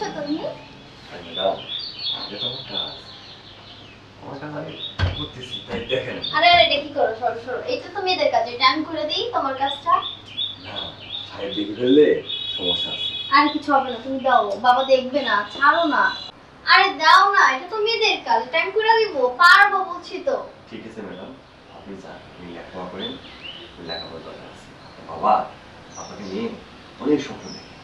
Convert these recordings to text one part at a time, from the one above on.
করছো তুমি? আরে আরে দেখি করো, সরো সরো। এইটা তো মেয়েদের কাজ, এটা আমি করে দিই তোমার কাজটা। না সাহেব দেখে ফেললে সমস্যা আছে। আরে কিছু হবে না, তুমি দাও, বাবা দেখবে না, ছাড়ো না। আরে দাও না, এটা তো মেয়েদের কাজ, এটা আমি করে দিব, পারবো বলছি তো। ঠিক আছে ম্যাডাম, আপনি যান, আপনি লেখাপড়া করেন, লেখাপড়া দরকার আছে। বাবা আপনাকে নিয়ে অনেক স্বপ্ন দেখে।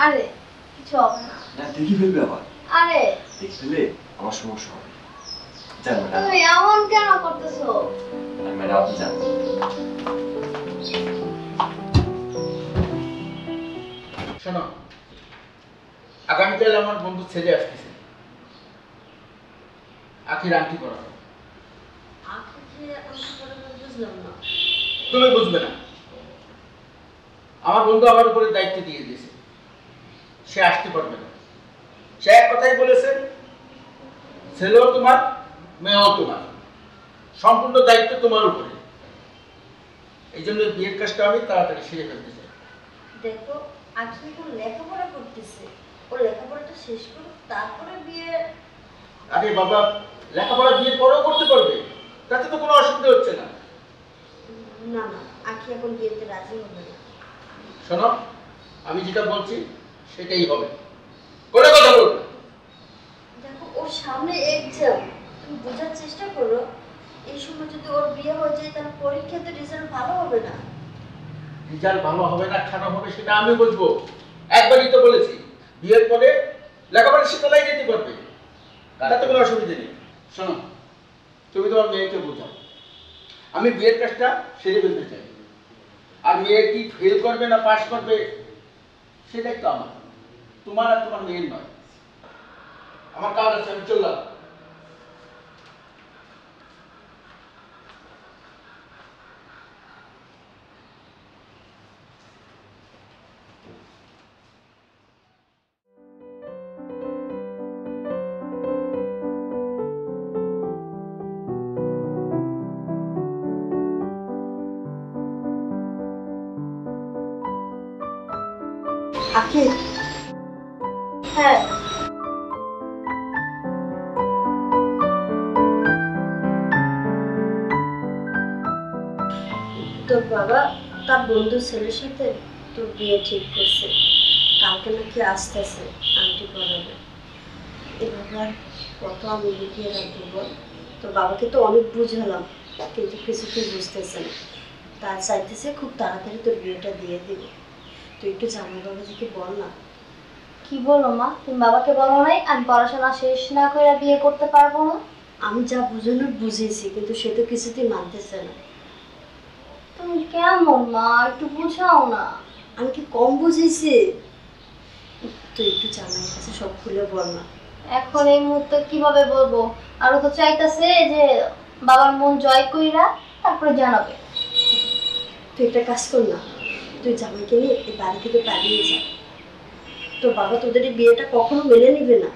আরে কিছু হবে না। না দেখে ফেলবে আবার। আরে দেখে ফেললে আমার সমস্যা হবে। যান ম্যাডাম। তুমি এমন কেন করতেছো? ম্যাডাম আপনি যান। শোনো, আগামীকাল আমার বন্ধু ছেলে আসতেছে, আখির আংটি পরাবো। তুমি বুঝবে না, আমার বন্ধু আমার উপরে দায়িত্ব দিয়ে দিয়েছে, সে আসতে পারবে না। সে এক কথাই বলেছে, ছেলেও তোমার, মেয়েও তোমার, সম্পূর্ণ দায়িত্ব তোমার উপরে। এই জন্য বিয়ের কাজটা আমি তাড়াতাড়ি সেরে ফেলতে চাই। দেখো, আজকে এখন লেখাপড়া করতেছে, ও লেখাপড়াটা শেষ করুক, তারপরে বিয়ে। আরে বাবা, লেখাপড়া বিয়ের পরেও করতে পারবে, তাতে তো কোনো অসুবিধা হচ্ছে না। না না, আখি এখন বিয়েতে রাজি হবে না। শোনো, আমি যেটা বলছি সেটাই হবে, করে কথা বলবে। দেখো, ওর সামনে এক্সাম, তুমি বোঝার চেষ্টা করো। এই সময় যদি ওর বিয়ে হয়ে যায়, তাহলে পরীক্ষাতে রেজাল্ট ভালো হবে না। রেজাল্ট ভালো হবে না খারাপ হবে সেটা আমি বুঝবো। একবারই তো বলেছি, বিয়ের পরে লেখাপড়া শিখালাই যেতে পারবে, তাতে কোনো অসুবিধা নেই। শোনো, তুমি তোমার মেয়েকে বোঝাও, আমি বিয়ের কাজটা সেরে ফেলতে চাই। আর মেয়ে কি ফেল করবে না পাস করবে সেটাই তো আমার, তোমার আর তোমার মেয়ের নয়। আমার কাজ আছে, আমি চললাম। আখি, হ্যাঁ তোর বাবা তার বন্ধু ছেলের সাথে তোর বিয়ে ঠিক করছে, কালকে নাকি আসতেছে আংটি পরাবে। এবার কত আমি লুকিয়ে রাখবো বল? তোর বাবাকে তো অনেক বুঝালাম, কিন্তু কিছুতেই বুঝতেছে না। তার চাইতেছে খুব তাড়াতাড়ি তোর বিয়েটা দিয়ে দিব। তুই একটু জামাই বাবাজিকে বল না। কি বলো মা, তুমি বাবাকে বলো নাই আমি পড়াশোনা শেষ না করে বিয়ে করতে পারবো না? আমি যা বুঝানোর বুঝিয়েছি, কিন্তু সে তো কিছুতেই মানতেছে না। তুমি কেমন মা, একটু বুঝাও না। আমি কি কম বুঝিয়েছি? তুই একটু জামাইয়ের কাছে সব খুলে বল না। এখন এই মুহূর্তে কিভাবে বলবো? আরো তো চাইতেছে যে বাবার মন জয় কইরা তারপরে জানাবে। তুই একটা কাজ কর না, তুই জামাইকে নিয়ে এই বাড়ি থেকে পালিয়ে যা। তোর বাবা তোদের এই বিয়েটা কখনো মেনে নিবে না।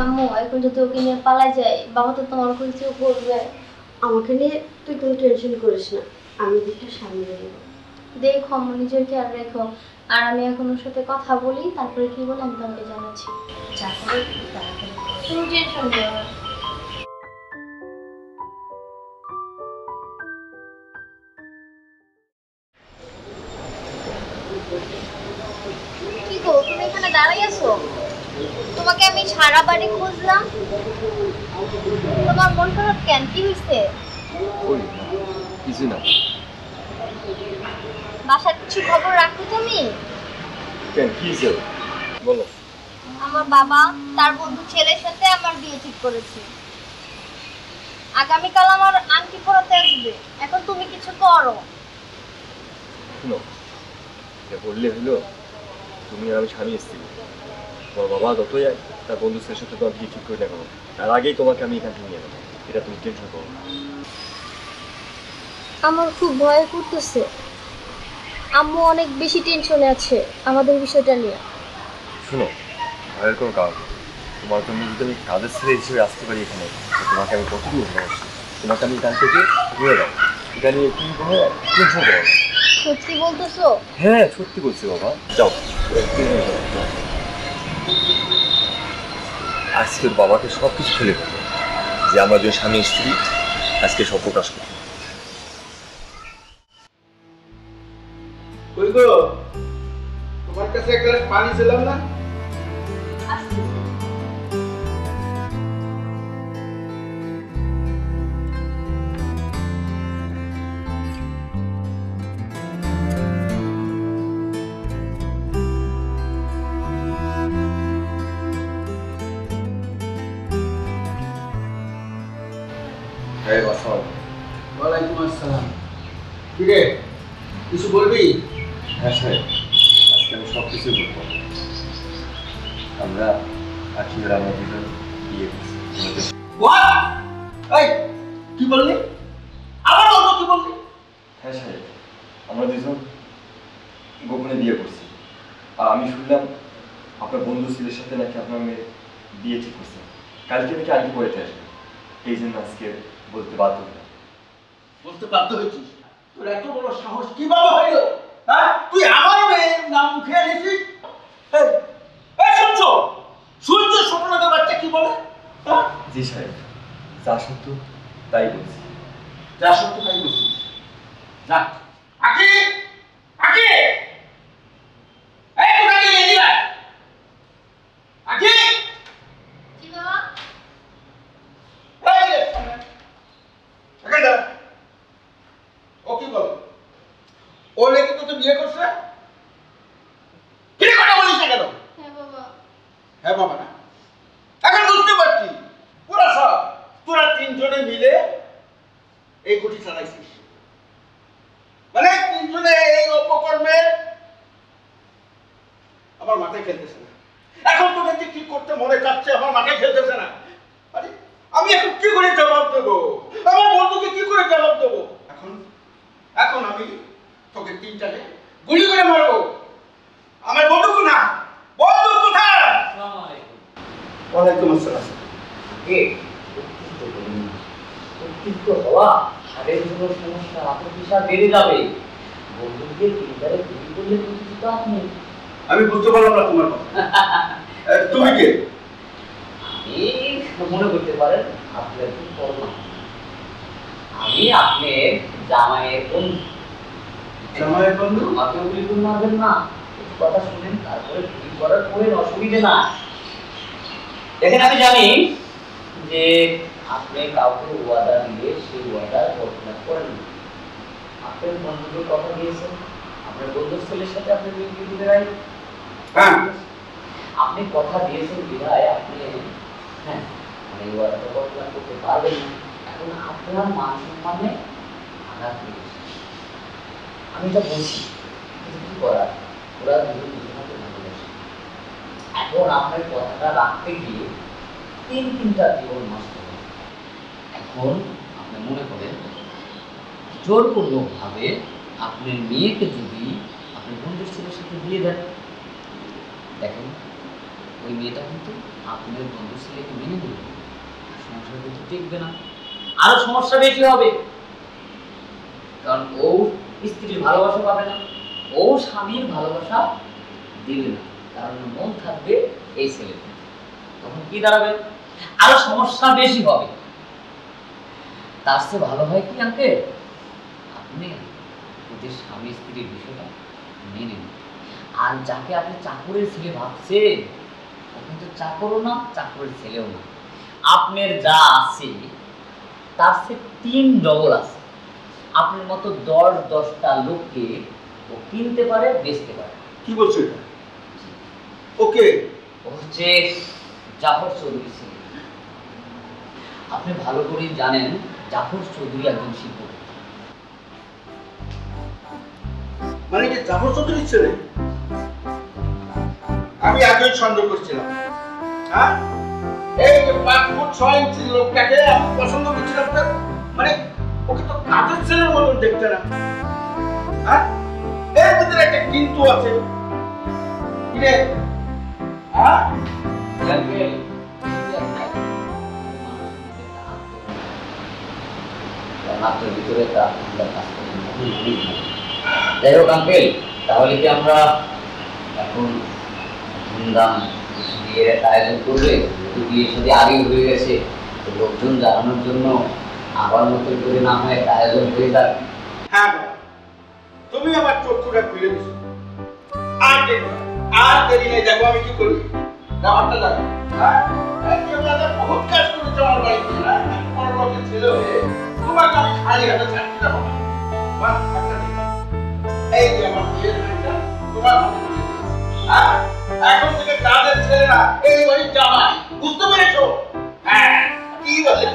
আম্মু, এখন যদি ওকে নিয়ে পালাই যায়, বাবা তো তোমার কিছু বলবে। আমাকে নিয়ে তুই কোনো টেনশন করিস না, আমি দিকটা সামনে নেব। দেখো আম্মু, নিজের খেয়াল রেখো। আর আমি এখন ওর সাথে কথা বলি, তারপরে কি বলে আমি তোমাকে জানাচ্ছি। যা করে তাড়াতাড়ি কর। তুমি টেনশন নিও না। কি গো, তুমি এখানে দাঁড়িয়ে আছো? তোমাকে আমি সারা বাড়ি খুঁজলাম। তোমার মন খারাপ কেন, কি হয়েছে? কিছু না। বাসার কিছু খবর রাখো তুমি? কেন কি হয়েছে বলো। আমার বাবা তার বন্ধু ছেলের সাথে আমার বিয়ে ঠিক করেছে। আগামীকাল আমার আংটি পরাতে আসবে, এখন তুমি কিছু করো। শুনো, এটা বললে হলো, তুমি আর আমি স্বামী স্ত্রী। তোমার বাবা যতই তার বন্ধু ছেলের সাথে তোমার বিয়ে ঠিক করে না কেন, তার আগেই তোমাকে আমি এখান থেকে নিয়ে যাবো। এটা তুমি টেনশন করো না। আমার খুব ভয় করতেছে। আম্মু অনেক বেশি টেনশনে আছে আমাদের বিষয়টা নিয়ে। শুনো, ভয়ের কোনো কারণ নেই। তোমার জন্য যদি আমি কাজের ছেলে হিসেবে আসতে পারি এখানে, তোমাকে আমি কতটুকু ভালোবাসি। তোমাকে আমি এখান থেকে নিয়ে যাবো, এটা নিয়ে তুমি কোনো টেনশন করো না। সত্যি বলতেছো? হ্যাঁ সত্যি বলছি বাবা, যাও। আজকে ওর বাবাকে সব কিছু খুলে বলবো যে আমরা দুজন স্বামী স্ত্রী আজকে সব প্রকাশ করবো। কই গো, তোমার কাছে এক গ্লাস পানি ছিলাম না? হ্যাঁ আসসালাম। ওয়ালাইকুম আসসালাম। কি রে, কিছু বলবি? হ্যাঁ সাহেব, আজকে আমি সব কিছু বলবো। আমরা আখির আমরা দুজন বিয়ে করছি। এই কি বললি? আবার বলতো কি বললি? হ্যাঁ সাহেব, আমরা দুজন গোপনে বিয়ে করছি। আর আমি শুনলাম আপনার বন্ধু ছেলের সাথে নাকি আপনার মেয়ে বিয়ে ঠিক করছে। কালকে নাকি আগে পড়েতে আসবে, এই জন্য আজকে বলতে বাধ্য হলাম। বলতে বাধ্য হয়েছিস? তোর এত বড় সাহস কিভাবে হইল? হ্যাঁ, তুই আমার মেয়ের নাম মুখে এনেছিস? এই এই শুনছো, শুনছো স্বপ্নদের বাচ্চা কি বলে? হ্যাঁ, জি সাহেব, যা সত্য তাই বলছি। যা সত্য তাই বলছিস। যা আকি আকি, এই তোরা কি এদিকে আয়। আকি জি বাবা। এই এখানে দাঁড়া। ও কি বল? ও নাকি তোকে বিয়ে করছে? কি কথা বলিস না কেন? হ্যাঁ বাবা। হ্যাঁ বাবা না, এখন বুঝতে পারছি পুরা সব তোরা তিনজনে মিলে এই গুটি চালাইছিস। মানে তিনজনে এই অপকর্মে আমার মাথায় খেলতেছে না। এখন তোকে কি করতে মনে চাচ্ছে আমার মাথায় খেলতেছে না। আরে আমি এখন কি করে জবাব দেবো? আমার বন্ধুকে কি করে জবাব দেবো? এখন এখন আমি তোকে তিনটাকে গুলি করে মারবো। আমার বন্ধু না, বন্ধু কোথায়? ওয়ালাইকুম আসসালাম। উত্তেজিত হওয়া হাড়ের জন্য সমস্যা, আপনার বিশাল বেড়ে যাবে। বন্ধুকে তিনবারে গুলি করলে উত্তেজিত আপনি। আমি বুঝতে পারলাম না তোমার কথা। তুমি কে? আমি মনে করতে পারেন আপনি একজন পরমা। আমি আপনার জামাইয়ের বন্ধু। জামাইয়ের বন্ধু? আমাকে গুলি করে মারবেন না, একটু কথা শুনেন, তারপরে গুলি করার পরে অসুবিধে না। দেখেন আমি জানি যে আপনি কাউকে ওয়াদা দিয়ে সেই ওয়াদা বর্তমান করেন না। আপনার বন্ধুকে কথা দিয়েছেন, আপনার বন্ধুর ছেলের সাথে আপনি বিয়ে দিতে রাই। হ্যাঁ, আপনি কথা দিয়েছেন বিধায় আপনি হ্যাঁ মানে এই ওয়াদাটা বর্তমান করতে পারবেন না। এখন আপনার মান সম্মানে আঘাত পেয়েছে। আমি এটা বলছি কিন্তু কি করার, ওরা দুজন দুজনকে ভালোবাসে। এখন আপনার কথাটা রাখতে গিয়ে তিনটা জীবন নষ্ট হবে। এখন আপনি মনে করেন জোরপূর্বকভাবে আপনার মেয়েকে যদি আপনি বন্ধুর ছেলের সাথে দিয়ে দেন, দেখেন ওই মেয়েটা কিন্তু আপনার বন্ধুর ছেলেকে মেনে নেবে, সংসার কিন্তু টিকবে না, আরো সমস্যা বেশি হবে। কারণ ও স্ত্রীর ভালোবাসা পাবে না, ও স্বামীর ভালোবাসা দিবে না, কারণ মন থাকবে এই ছেলের। তখন কি দাঁড়াবে? আরো সমস্যা বেশি হবে। তার চেয়ে ভালো হয় কি আঙ্কেল, আপনি ওদের স্বামী স্ত্রীর বিষয়টা মেনে নিন। আর যাকে আপনি চাকরের ছেলে ভাবছেন, ও কিন্তু চাকরও না, চাকরের ছেলেও না। আপনার যা আছে তার চেয়ে 3 ডবল আছে। আপনার মতো 10-10টা লোককে ও কিনতে পারে, বেচতে পারে। কি বলছো এটা? ওকে, ও হচ্ছে জাফর চৌধুরী ছেলে। আপনি ভালো করেই জানেন জাফর চৌধুরী একজন শিল্পপতি। মানে কি জাফর চৌধুরীর ছেলে? আমি আগেই সন্দেহ করছিলাম। হ্যাঁ, এই যে 5 ফুট 6 ইঞ্চি লোকটাকে আমি পছন্দ করছিলাম না। মানে ওকে তো কাজের ছেলের মতন দেখতে না। হ্যাঁ, এর ভিতরে একটা কিন্তু আছে। কি রে? হ্যাঁ, আঙ্কেল, আপনার ভিতরে একটা কাজ করবেন। যাই হোক আঙ্কেল, তাহলে কি আমরা এখন ধুমধাম বিয়ের একটা আয়োজন করলে যেহেতু বিয়ে সাথে আগে হয়ে গেছে, তো লোকজন জানানোর জন্য আবার নতুন করে না হয় একটা আয়োজন হয়ে যাক। হ্যাঁ বাবা, তুমি আমার চক্ষুটা খুলে দিছো। আর দেরি নেই, দেখো আমি কি করি। ব্যাপারটা দেখো, হ্যাঁ একেবারে বহুত কাজ করেছো আমার বাড়িতে, হ্যাঁ বড় লোকের ছেলে হয়ে তোমাকে আমি খালি হাতে ছাড়তে দেবো না। মা, একটা দিন। এই যে আমার বিয়ের দিনটা তোমার হাতে তুলে দিয়েছি। হ্যাঁ এখন থেকে কাজের ছেলেরা এই বাড়ির জামাই, বুঝতে পেরেছো? হ্যাঁ কি বলে